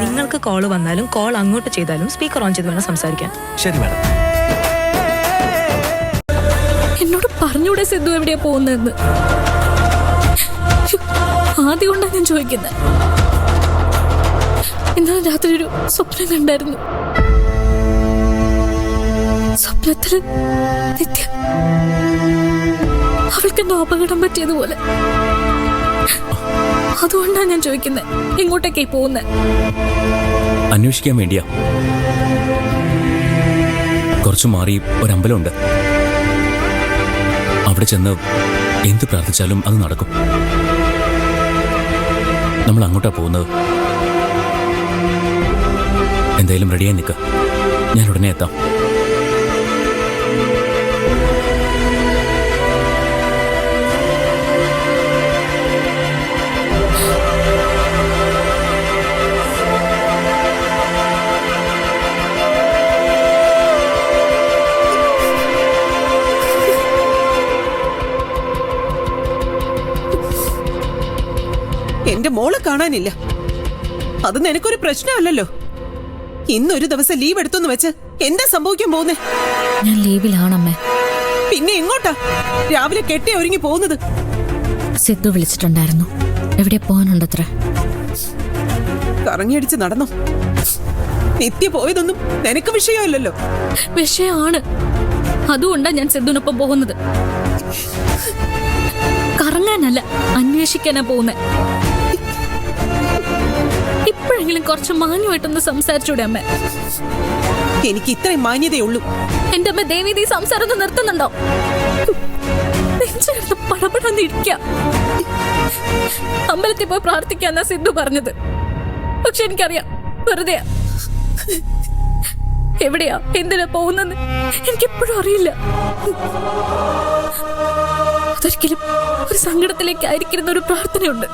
നിങ്ങൾക്ക് കോള് വന്നാലും കോൾ അങ്ങോട്ട് ചെയ്താലും സ്പീക്കർ ഓൺ ചെയ്ത് വേണം സംസാരിക്കാൻ. ശരി മാഡം. എന്നോട് പറഞ്ഞൂടെ സിദ്ധു എവിടെയാ പോകുന്നതെന്ന്? ആദ്യം കൊണ്ടാണ് ഞാൻ ചോദിക്കുന്നത്. ഇന്നലെ രാത്രി ഒരു സ്വപ്നം കണ്ടായിരുന്നു. സ്വപ്നത്തില് നിത്യ അവൾക്കെന്തോ അപകടം പറ്റിയതുപോലെ. അതുകൊണ്ടാണ് ഞാൻ ചോദിക്കുന്നത്, എങ്ങോട്ടേക്കായി പോകുന്നത്? അന്വേഷിക്കാൻ വേണ്ടിയാ. കുറച്ചു മാറി ഒരമ്പലമുണ്ട്, അവിടെ ചെന്ന് എന്ത് പ്രാർത്ഥിച്ചാലും അത് നടക്കും. നമ്മൾ അങ്ങോട്ടാ പോകുന്നത്. എന്തായാലും റെഡിയായി നിൽക്കുക, ഞാൻ ഉടനെ എത്താം. എന്റെ മോളെ കാണാനില്ല. അത് നിനക്കൊരു പ്രശ്നമല്ലല്ലോ. ഇന്നൊരു ദിവസം ലീവ് എടുത്തെന്ന് വെച്ച് എന്താ സംഭവിക്കാൻ പോകുന്നേ? ഞാൻ ലീവിലാണമ്മേ. പിന്നെ എങ്ങോട്ടാ രാവിലെ കെട്ടി ഒരുങ്ങി പോകുന്നത്? സിദ്ധു വിളിച്ചിട്ടുണ്ടായിരുന്നു, എവിടെ പോകാനുണ്ടത്ര. കറങ്ങിയടിച്ച് നടന്നോ? നിത്യ പോയതൊന്നും നിനക്ക് വിഷയമല്ലല്ലോ. വിഷയമാണ്. അതുകൊണ്ടാ ഞാൻ സിദ്ധുവിനൊപ്പം പോകുന്നത്. കറങ്ങാനല്ല, അന്വേഷിക്കാനാ പോകുന്നത്. ഇപ്പോഴെങ്കിലും കുറച്ച് മാന്യമായിട്ടൊന്ന് സംസാരിച്ചൂടെ അമ്മ? എനിക്ക് ഇത്രയും മാന്യതയുള്ളൂ. എന്റെ അമ്മ ദേവീതി സംസാരം ഒന്ന് നിർത്തുന്നുണ്ടോ? നെഞ്ചെടുത്ത് പടപടന്നിരിക്ക. അമ്പലത്തിൽ പോയി പ്രാർത്ഥിക്കാന്നാ സിദ്ധു പറഞ്ഞത്. പക്ഷെ എനിക്കറിയാം, വെറുതെ. എവിടെയാ എന്തിനാ പോകുന്നെന്ന് എനിക്കെപ്പോഴും അറിയില്ല. അതൊരിക്കലും ഒരു സങ്കടത്തിലേക്ക് ആയിരിക്കുന്ന ഒരു പ്രാർത്ഥനയുണ്ട്.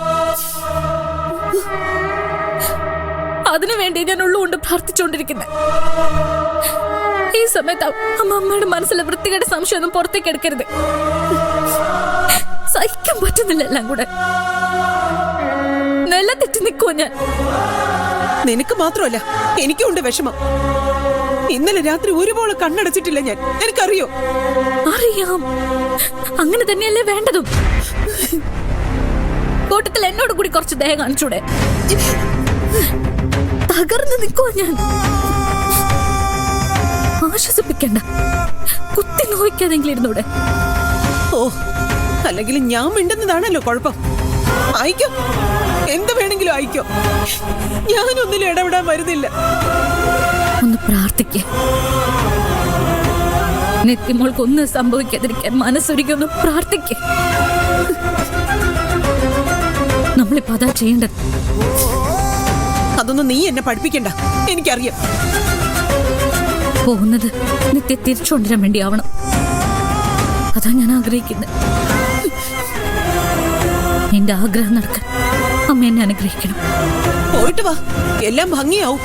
അതിനുവേണ്ടി ഞാൻ ഉള്ളുകൊണ്ട് പ്രാർത്ഥിച്ചുകൊണ്ടിരിക്കുന്നത്. ഈ സമയത്ത് അമ്മയുടെ മനസ്സിലെ വൃത്തികേട് സംശയമൊന്നും പുറത്തേക്ക് എടുക്കരുത്. സഹിക്കാൻ പറ്റുന്നില്ല എല്ലാം കൂടെ. നല്ല തെറ്റി നിൽക്കുവോ ഞാൻ? നിനക്ക് മാത്രമല്ല, എനിക്കുണ്ട് വിഷമം. ഇന്നലെ രാത്രി ഒരുപോലെ കണ്ണടച്ചിട്ടില്ല ഞാൻ. എനിക്കറിയോ? അറിയാം. അങ്ങനെ തന്നെയല്ലേ വേണ്ടതും. കൂട്ടത്തിൽ എന്നോട് കൂടി കുറച്ച് ദയ കാണിച്ചൂടെ? തകർന്ന് നിൽക്കുവാ ഞാൻ. ആശ്വസിപ്പിക്കണ്ട, കുത്തി നോക്കാതെങ്കിലും ഇരുന്നൂടെ? ഓ, അല്ലെങ്കിൽ ഞാൻ മിണ്ടുന്നതാണല്ലോ കുഴപ്പം. അയക്കോ, എന്ത് വേണമെങ്കിലും അയക്കോ. ഞാനൊന്നിലും ഇടപെടാൻ വരുന്നില്ല. ഒന്ന് പ്രാർത്ഥിക്ക. നിത്യമോൾക്ക് ഒന്നും സംഭവിക്കാതിരിക്കാൻ മനസ്സൊരുക്കി ഒന്ന് പ്രാർത്ഥിക്ക. നമ്മളിപ്പോ അതാ ചെയ്യേണ്ടത്. അതൊന്നും നീ എന്നെ പഠിപ്പിക്കണ്ട, എനിക്കറിയാം. പോകുന്നത് നിത്യ തിരിച്ചുകൊണ്ടിരാൻ വേണ്ടിയാവണം. അതാ ഞാൻ ആഗ്രഹിക്കുന്നത്. എന്റെ ആഗ്രഹം നടക്കാൻ അമ്മ എന്നെ അനുഗ്രഹിക്കണം. പോയിട്ട് വാ, എല്ലാം ഭംഗിയാവും.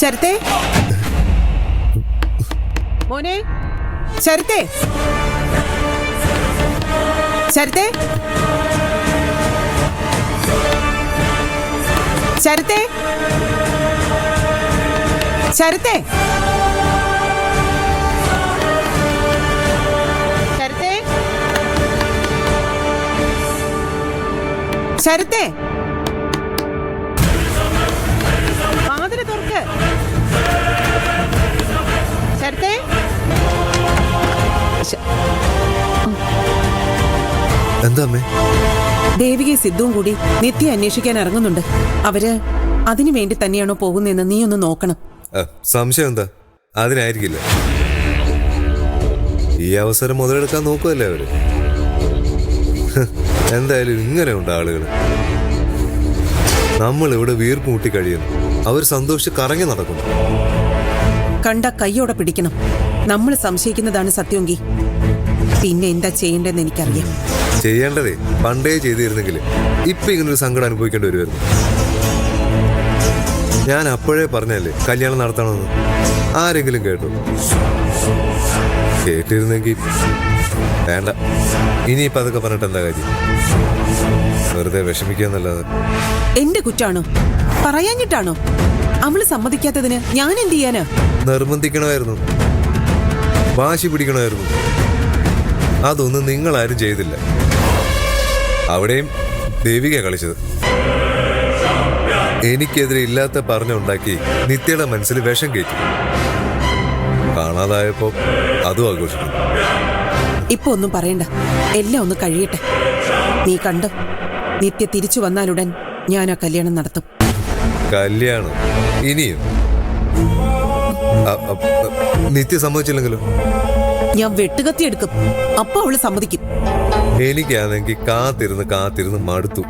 ശരത്തേ, മോനെ ശരത്തേ, ശരത്തേ, ശരത്തേ. ശരത്തേ, ശരത്തേ, ശരത്തേ, വാതില് തുറക്ക്. ശരത്തേ, എന്താ അമ്മേ? ദേവികയും സിദ്ധുവും കൂടി നിത്യ അന്വേഷിക്കാൻ ഇറങ്ങുന്നുണ്ട്. അവര് അതിനു വേണ്ടി തന്നെയാണോ പോകുന്നതെന്ന് നീ ഒന്ന് നോക്കണം. സംശയം എന്താ? അതിനായിരിക്കില്ല. ഈ അവസരം മുതലെടുക്കാൻ നോക്കുമല്ലേ അവര്. എന്തായാലും ഇങ്ങനെയുണ്ട് ആളുകൾ. നമ്മൾ ഇവിടെ വീർപ്പ് മുട്ടി കഴിയുന്നു, അവർ സന്തോഷിച്ച് കറങ്ങി നടക്കുന്നു. കണ്ട കൈയോടെ പിടിക്കണം. നമ്മൾ സംശയിക്കുന്നതാണ് സത്യമെങ്കിൽ പിന്നെ എന്താ ചെയ്യേണ്ടതെന്ന് എനിക്കറിയാം. ചെയ്യേണ്ടതേ പണ്ടേ ചെയ്തിരുന്നെങ്കിൽ ഇപ്പൊ ഇങ്ങനൊരു സങ്കടം അനുഭവിക്കേണ്ടി വരുമായിരുന്നു. ഞാൻ അപ്പോഴേ പറഞ്ഞല്ലേ കല്യാണം നടത്തണമെന്ന്. ആരെങ്കിലും കേട്ടു? കേട്ടിരുന്നെങ്കിൽ വേണ്ട. ഇനിയിപ്പോ അതൊക്കെ പറഞ്ഞിട്ട് എന്താ കാര്യം? വെറുതെ വിഷമിക്കാന്നല്ലാതെ. എന്റെ കുറ്റാണോ? പറയാഞ്ഞിട്ടാണോ? അവള് സമ്മതിക്കാത്തതിന് ഞാൻ എന്ത് ചെയ്യാനാ? നിർബന്ധിക്കണമായിരുന്നു, വാശി പിടിക്കണമായിരുന്നു. അതൊന്നും നിങ്ങളാരും ചെയ്തില്ല. അവിടെയും ദേവിക കളിച്ചത്. എനിക്കെതിരെ ഇല്ലാത്ത പറഞ്ഞുണ്ടാക്കി നിത്യയുടെ മനസ്സിൽ വിഷം കയറ്റി. കാണാതായപ്പോ അതും ആഘോഷിക്കുന്നു. ഇപ്പൊ ഒന്നും പറയണ്ട, എല്ലാം ഒന്ന് കഴിയട്ടെ. നീ കണ്ടോ, നിത്യ തിരിച്ചു വന്നാലുടൻ ഞാൻ ആ കല്യാണം നടത്തും. കല്യാണം ഇനിയും? നിത്യ സമ്മതിച്ചില്ലെങ്കിലോ? ഞാൻ വെട്ടുകത്തി എടുക്കും. അപ്പൊ അവള് സമ്മതിക്കും. എനിക്കാണെങ്കിൽ കാത്തിരുന്ന് മടുത്തു.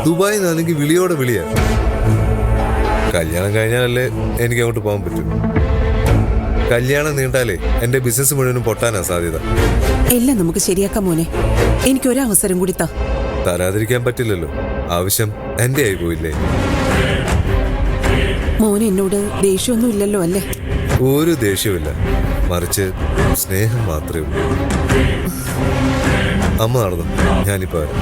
ദുബായിൽ നിന്നാണെങ്കിൽ വിളിയോടെ വിളിയാ. കല്യാണം കഴിഞ്ഞാലല്ലേ എനിക്ക് അങ്ങോട്ട് പോകാൻ പറ്റൂ. കല്യാണം നീണ്ടാലേ എന്റെ ബിസിനസ് മുഴുവനും പൊട്ടാനാ സാധ്യത. എല്ലാം നമുക്ക് ശരിയാക്കാം മോനെ. എനിക്കൊരവസരം കൂടി തരാതിരിക്കാൻ പറ്റില്ലല്ലോ. ആവശ്യം എന്റെ ആയി പോയില്ലേ? മോനെ എന്നോട് ദേഷ്യമൊന്നും ഇല്ലല്ലോ അല്ലേ? ഒരു ദേഷ്യമില്ല, മറിച്ച് സ്നേഹം മാത്രമേ ഉള്ളൂ. അമ്മ നടന്നു, ഞാനിപ്പോ വരാം.